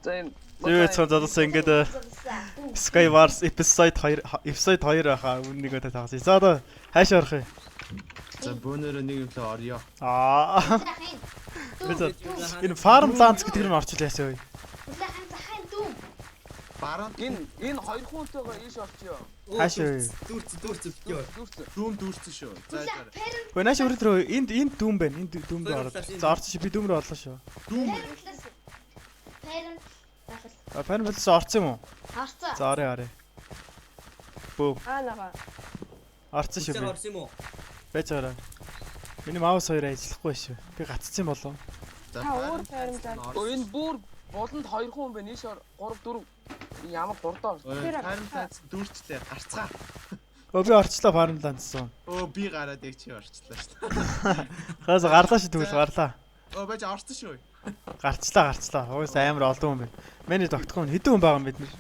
Зөө цаадаас ингээд Skywars episode 2 байхаа үннийг өдөө тагсан. За одоо хаашаа орох юм? За бөөнөрөө нэг юм л орё. Энэ Farmlands гэдэг нь орчлоо яасан вэ? Бараа энэ хоёр хүнтэйгээ ийш орчихё. Хаашаа вэ? Дүүрсэн шүү. За за. Гүн нааш өрөөдрөө энд дүүм байна. Энд дүүм рүү ороод. За орчих би дүүм рүү орлоо шүү. Farmlands орсон юм уу? Орсон. За орё. Бөө. Нага. Орсон шүү би. Орсон юм уу? Байж байгаа. Миний маус хоёр ажиллахгүй шүү. Би гаццсан болов. За Өөр Farmlands. Энэ бүр болонд хоёр хүн байна. Ийш 3 4 ямар хурдаа. Farmlands дүүрчлээ гарцгаа. Би орчлоо Farmlands. Би гараад яг чи орчлоо шүү. Хаас гарлаа шүү тэгвэл гарлаа. Байж орсон шүү. Гарчлаа. Уус амар олон хүн байна. Миний тогтхон хэдэн хүн байгаа юм бид нар.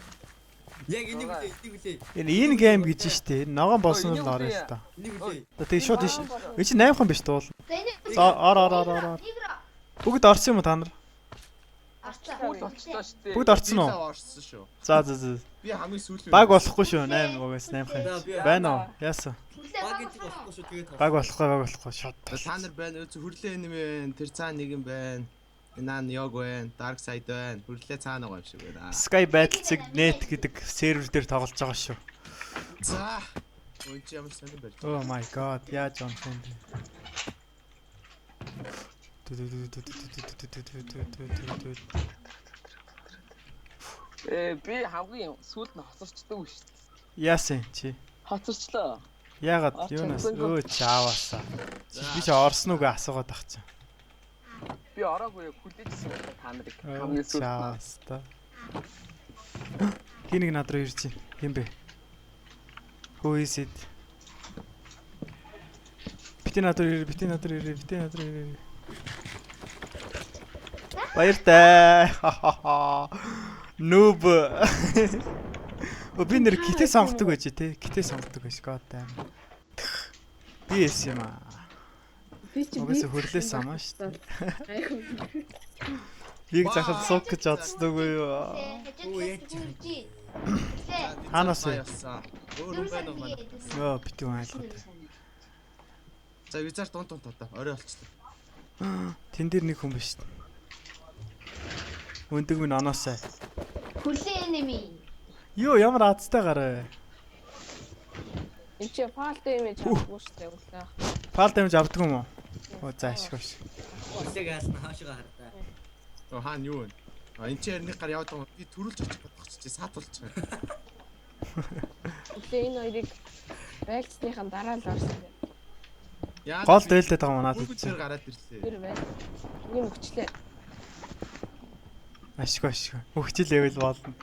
Яг энийг үлээ. Энэ гейм гэж штэ. Энэ ногоон болсон л орё л та. Энийг үлээ. Тэгээ шууд иш. Энд чинь 8 хүн биш дуул. За ор. Бүгд орсон юм уу та нар? Болчихлоо шүү дээ. Бүгд орсон уу? Орсон шүү. За. Би хамгийн сүүлд Баг болохгүй шүү. 8 угаас 8 хүн. Байна уу? Яасан? Баг гэдэг болохгүй шүү тэгээд. Баг болохгүй шууд. та нар байна. Хөрлөө юм байна. Тэр цаана нэг юм байна. Нан Йог байна, Dark Side байна. Хөрлөө цаана байгаа юм шиг байна. Sky Battle.net гэдэг сервер дээр тоглож байгаа шүү. За. Ой чи ямар сонир байж. Oh my god. Яаж онхон бэ? Би хамгийн сүүлд нь хоцорчдаг шүү дээ. Яасан чи? Хоцорчлоо. Яагаад юунаас чааваасаа. Би ч орсон уу гэж асуугаад тах чинь. Би ороогүй хүлээжсэн та нарыг хамгийн сүүлд. Хин нэг над руу ирж байна. Хин бэ? Who is it? Битэн над руу ир. Баяртай. Noob. Би нэр китэ сонгодог байж тээ. Китэ сонгодог байж god damn. Би эс юм аа. Би чи Угсаа хөрлөө самаа шүү дээ. Биг захад сук гэж бодсдоггүй юу? Ханаас вэ? Өөр юм байна уу манай? Йоо битүү айлгууд. За визар дунд тоо. Орой болчихлоо. Тэн дээр нэг хүн биш шүү дээ. Өндөг минь оноосай. Хүлээ нэмий. Йоо ямар азтай гараа. Энд чи фалт имиж авахгүй шүү дээ үлээ. Фал дэмж авдаг юм уу? Оо за ашигш. Үлээг хаална хаашгаа хардаа. Хаана юу вэ? Энд чи нэг гар яваад байгаа. Би төрүүлж очих бодох чи саатуулчих юм. Үлээ энэ хоёрыг байлцсныхан дараа л орсон. Гол дээлтэй байгаа манад Бүгд үзсэн. тэр гараад ирлээ. Тэр бай. Ийм өгчлээ. Ашигш. Хөгжил level болно.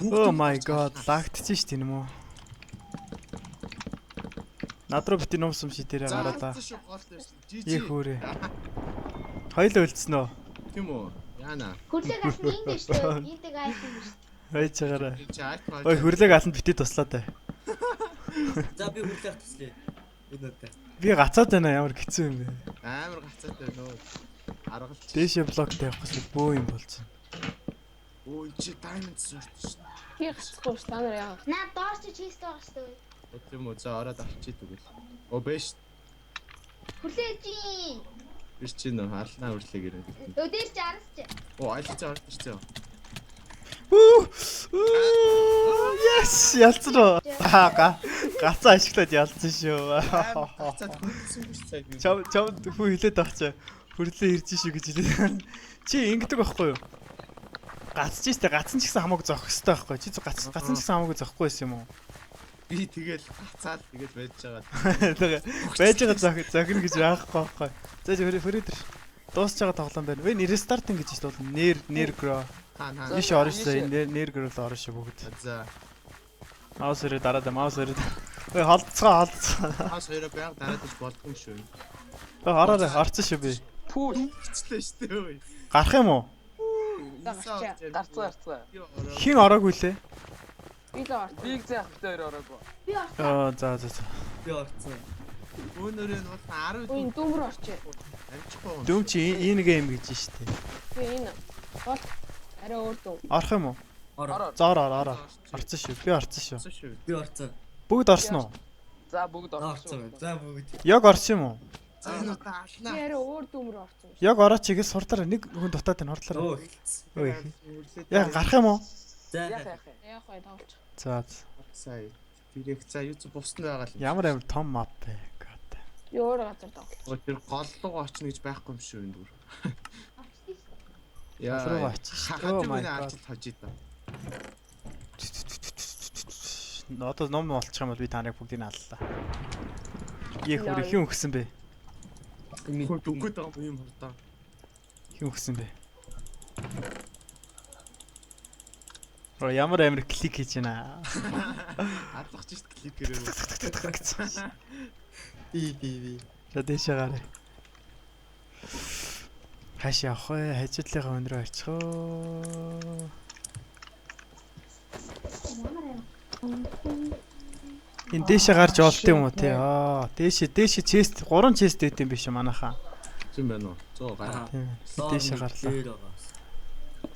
Oh my god, лагтчих ш тийм үү? Над руу бити нуумсан ши тэрэ гараалаа. Их хөөрэ. Хоёул үлдсэн үү? Тийм үү? Яана. Хүлээ гасны ингэ шүү дээ. Ийдэг айсан биш. Байж байгаарай. Чи айт бол. Ой хүрлэг аланд бити туслаа даа. За би хүлээх туслая. Өнөөдөр. Би гацаад байна ямар хэцүү юм бэ? Амар гацаад байна нөө. Аргалч. Дээшээ блок тавихгүйс бөө юм болж байна. Ой чи diamond sword шүү. Би гацхгүй ш та нар яа. Наа доош чи чист байгаа шүү дээ. Тийм үү? За ороод авчиж тэгвэл. Оо бэш. Хүлээж ийн. Биш чи нөө харлаа үрлээ гэрээ. Өдөөс чи араас чи. Оо айлч орж ирчихээ. Yes, ялцсан уу? Гацаа ашиглаад ялцсан шүү. Гацаад хүлээсэн биш цаг. Чам хүү хилээд авчаа. Хүрлээ ирж шүү гэж хэлээ. Чи ингэдэг байхгүй юу? Гацж штэ гацсан ч гэсэн хамаагүй зохих хэрэгтэй байхгүй. Чи гацсан ч гэсэн хамаагүй зохихгүй байсан юм уу? Би тэгэл гацаад тэгэл байж байгаа. Тэгээ байж байгаа зохино гэж яахгүй байхгүй. За хөрөөдөр дуусч байгаа тоглоом байна. Вэ рестартинг гэж шүү дээ. Нэр Хаана. Иш оршоо энэ нэр гэрэл оршоо бүгд. За. Маус өрөө дараад маус өрөө. Ой холцгоо. Хаас хоёроо байг дараад иж болдгоо шүү. Ороо орсон шүү би. Пүү Хэцлээ штэ ой. Гарах юм уу? гарцгаа. Хин ороогүй лээ. Би л орсон. Биг заах дээр ороогүй. Би орсон. За. Би орцсон. Өөнөрөө нь бол 10 Ой дүүмөр орчээ. амжихгүй. Дүм чи энэ гейм гэж штэ. Би энэ бол Арай өөр дүү. Орох юм уу? Ороо. Зоор ороо. Орцсон шүү. Би орцсон шүү. Шүү. Би орцсон. Бүгд орсон уу? За бүгд Орцсон. орсон. За бүгд. Яг орсон юм уу? За энэ удаа Би алнаа. арай өөр дүүмөр орсон. Яг орооч игээ сурлаараа нэг хүн дутаад энэ хордлоо. Оо хэлсэн. Ой. Яг гарах юм уу? За. Яах яах. Яг гой тоглож. За. Сая. Директ за юу ч бусна байгаа л. Ямар амар том мап бэ? God. Би өөр газар тоглож. Тэр голлого очно гэж байхгүй юм шүү энэ дүр. Голлого очно. Oh Хахад my юу нэ God. ажилт хожид та. Одоо ном болчих юм бол би таныг бүгдийг нь аллаа. Их бүр их юм өгсөн бэ? Хөө дүггээд байгаа юм хурдаа. Их юм өгсөн бэ? Ро ямар амар клик хийж байна. Адлах ч шүү кликэрээ. Би. За дэшээ гараа. Хаш явах вэ? Хажуудлынхаа өнрөө очихоо. Энэ дэшээ гарч олт юм уу те? Аа, дэшээ чест 3 чест дэт юм биш манайхаа. Зин байна уу? 100 гараа. Тийм. Дэшээ гарлаа.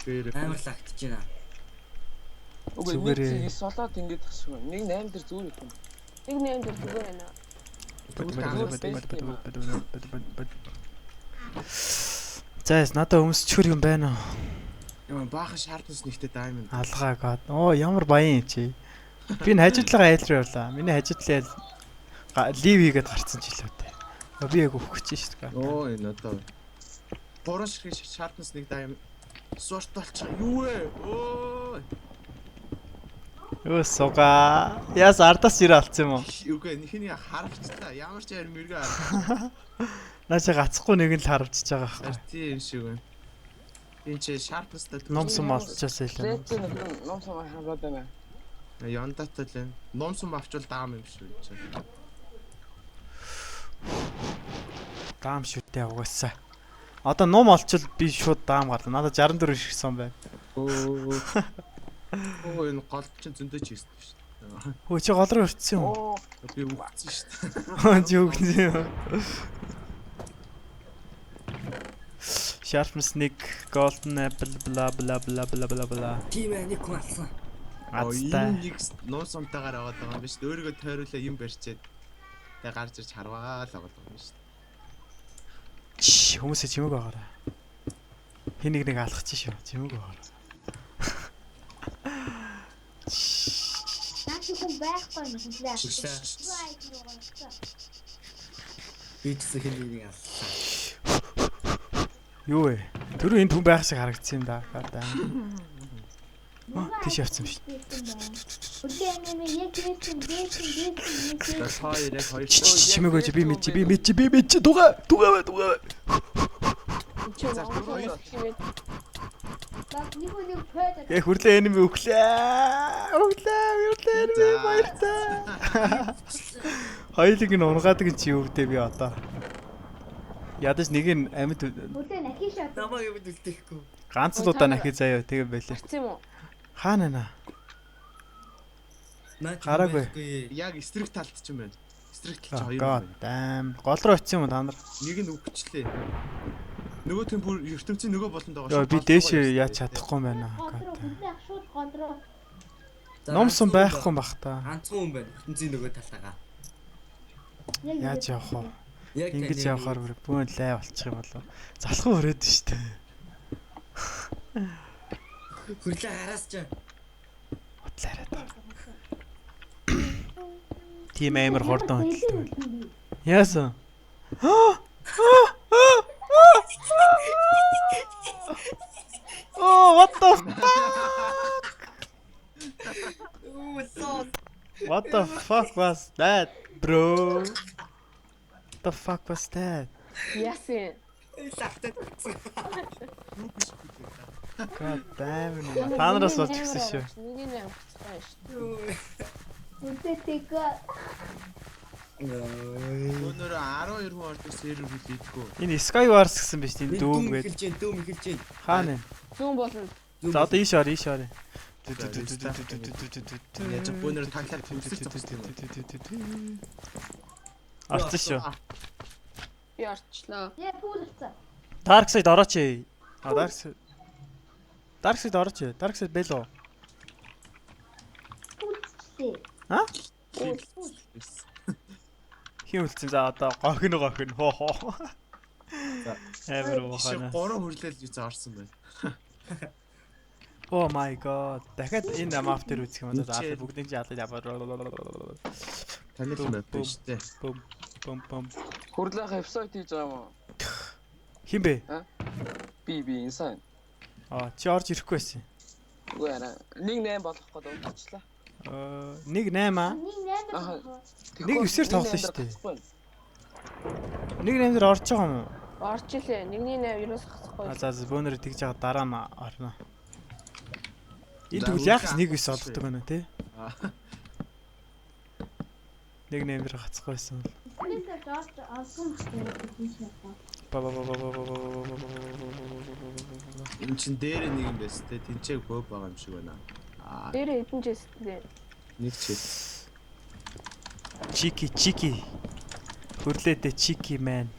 Гэр. Амар лагтж байна. Үгүй нэг Зүгээрээ. зийг солоод ингэж тахшгүй. Нэг 8 дээр зүгээр юм. Нэг нэм дээр зүгээр байна. Зайс надад өмсчхөр юм байна уу? Яа баахан шаарднаас нэгтэй даймонд. Алгаа гад. Оо ямар баян юм чи. Би энэ хажуудлага айлруу явлаа. Миний хажуудлал лив хийгээд гарцсан ч илүү те. Би яг өгөх гэж шүү дээ. Оо энэ одоо. Бороо шиг шаарднаас нэг дайм. Сорт болчих юу вэ? Оо. Өө суга. Яс ардаас ирээ алцсан юм уу? Үгүй нэхний харавчлаа. Ямар ч ярим мэрэгэн харав. Наача гацхгүй нэг нь л харавчж байгаа байхгүй. Тийм шиг байна. Энэ чи шарпнастай Номсон малчаас илүү. Зэт нэг ном сум хаваад байна. Яндатай л байна. Номсон авчвал даам юм шүү чи. Даам шүтээ угаасаа. Одоо ном олчвол би шууд даам гарлаа. Надад 64 шигсэн байна. Оо энэ гол чинь зөндөө ч хийсэн шүү дээ. Хөө чи гол руу өртсөн юм уу? Оо, Би үгцэн шүү дээ. Чи үгнэ юм. Sharp snake, golden apple, bla bla bla bla bla bla. Тийм ээ нэг хүн алсан. Азтай. Энэ нэг нуусамтайгаар аваад байгаа юм биш. Өөрийгөө тойруулаа юм барьчаад тэгээ гарч ирж харваа л байгаа юм биш. Хүмүүсээ чимэг байгаараа. Хин нэг алхах чи шүү. Чимэг байгаараа. Наач хүн байхгүй юм хүн байх. Би ч хэлний нэг алсан. Юу вэ? Түрүү энэ хүн байх шиг харагдсан юм да. Тийш явцсан биш. Чимэг гэж би мэдчи дугаа. Чи Монгол хэмээн. Яа хүрлээ энэми өглөө. Энэми баяртай. Хоёулыг нь унгаадаг чи өвдөө би одоо. Ядаж нэг нь амьд Намайг юм үлдэхгүй. ганц л удаа нахи заяа тэгээ байлаа. Гарцсан юм уу? Хаана нэ? Наач Гараагүй. Яг эсрэг талд ч юм байна. Эсрэг тал ч хоёр God юм. damn. Гол руу очсон юм та нар. Нэг нь үгчлээ. Нөгөөх нь бүр ертөнцийн нөгөө болонд байгаа Йоо би дээшээ яаж чадахгүй юм байна. God damn. Номсон байхгүй бах та. Ганцхан хүн байна. ертөнцийн нөгөө талаагаа. Яаж явах вэ? Яг Ингэж явахаар бүр бүүн лай болчих юм болов. Залхуу өрөөд штэ. Хүрлээ хараас ч. Утлаарай та. Тим амар хордон хөдөлдөг. Яасан? Oh, what the What the fuck was that, bro? What the fuck was that? Яасан. God damn it. Танараас болж гисэн шүү. Нэг нь амарчтай шүү. Өнөр 12 хүн ордог сервер хүлээдгөө. Энэ Skywars гэсэн биз тийм дүүм гээд. Дүүм эхэлж байна. Хаана вэ? Зүүн болно. За одоо ийш ор. Яаж бүүнөр таглаад төвсөж төгсдөг юм. Арцсан шүү. Би орчлоо. Dark Side орооч ээ. Dark Side. Dark Side орж. Dark Side бэлөө. Үлдчихлээ. Хин үлдсэн за одоо гохин. Хоо хоо. Эвэр Ши ухана. 3 хүрлээл юу зарсан байна. Oh my god. Дахиад энэ map дээр үзэх юм одоо заалаа бүгдийг жаалаа яваа. Танил юм байна шүү дээ. Бум. Хурлах эпизод хийж байгаа юм уу? Хин бэ? Би инсан. Чи орж ирэхгүй байсан. Үгүй арай. 1-8 болох гэдэг удаачлаа. 1-8 аа. Аха. 1-9-ээр тоглосон шүү дээ. 1-8 дээр орж байгаа юм уу? Орж илээ. 1-8 юунаас хасахгүй. За бөөнөр тэгж байгаа дараа нь орно. Энэ тэгвэл яг 1-9 олддог байна тий. 1-8 дээр гацхгүй байсан. Тэрээс орж алган гэсэн Энд чин дээр нэг юм байс те тэнцээг бөө байгаа юм шиг байна. Дээр эдэн жэстэй. Нэг чил. Чики. Хүрлээдэ чики man.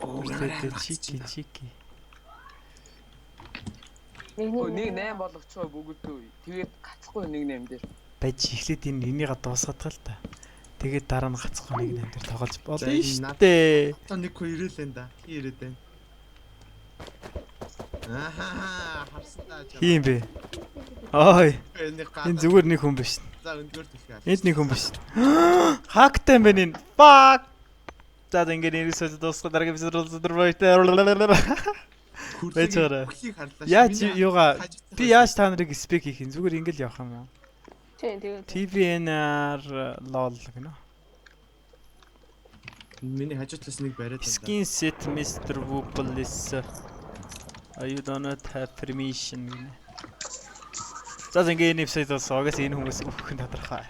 Хүрлээдэ чики. 1-8 болгочихоо бүгдөө. Тэгээд гацхгүй 1-8 дээр. Байж эхлээд энийгээ дуусгадаг л та. Тэгээд дараа нь гацхгүй 1-8 дээр тоглож болно За, энэ шүү дээ. Одоо нэг хөө ирээлэн да. Хий ирээд байна. Харсандаа жаа. Хин бэ? Ой. Энэ Энэ зүгээр нэг хүн биш. За өндгөр түлхээ. Энд нэг хүн биш. Хактай юм байна энэ. Fuck. За ингээд нэрсээ дуусах дараагийн эпизод Бэцээрэ. Яаж юугаа би яаж та нарыг спек хийх юм зүгээр ингээд явах юм уу? Тийм тэгээд. TVNR lol гэнэ. Миний хажуутлаас нэг бариад байна. Skin set Mr. Wooplies. You do not have permission гэнэ. За ингээд энэ эпизодоос огоос энэ хүмүүс өгөх нь тодорхой.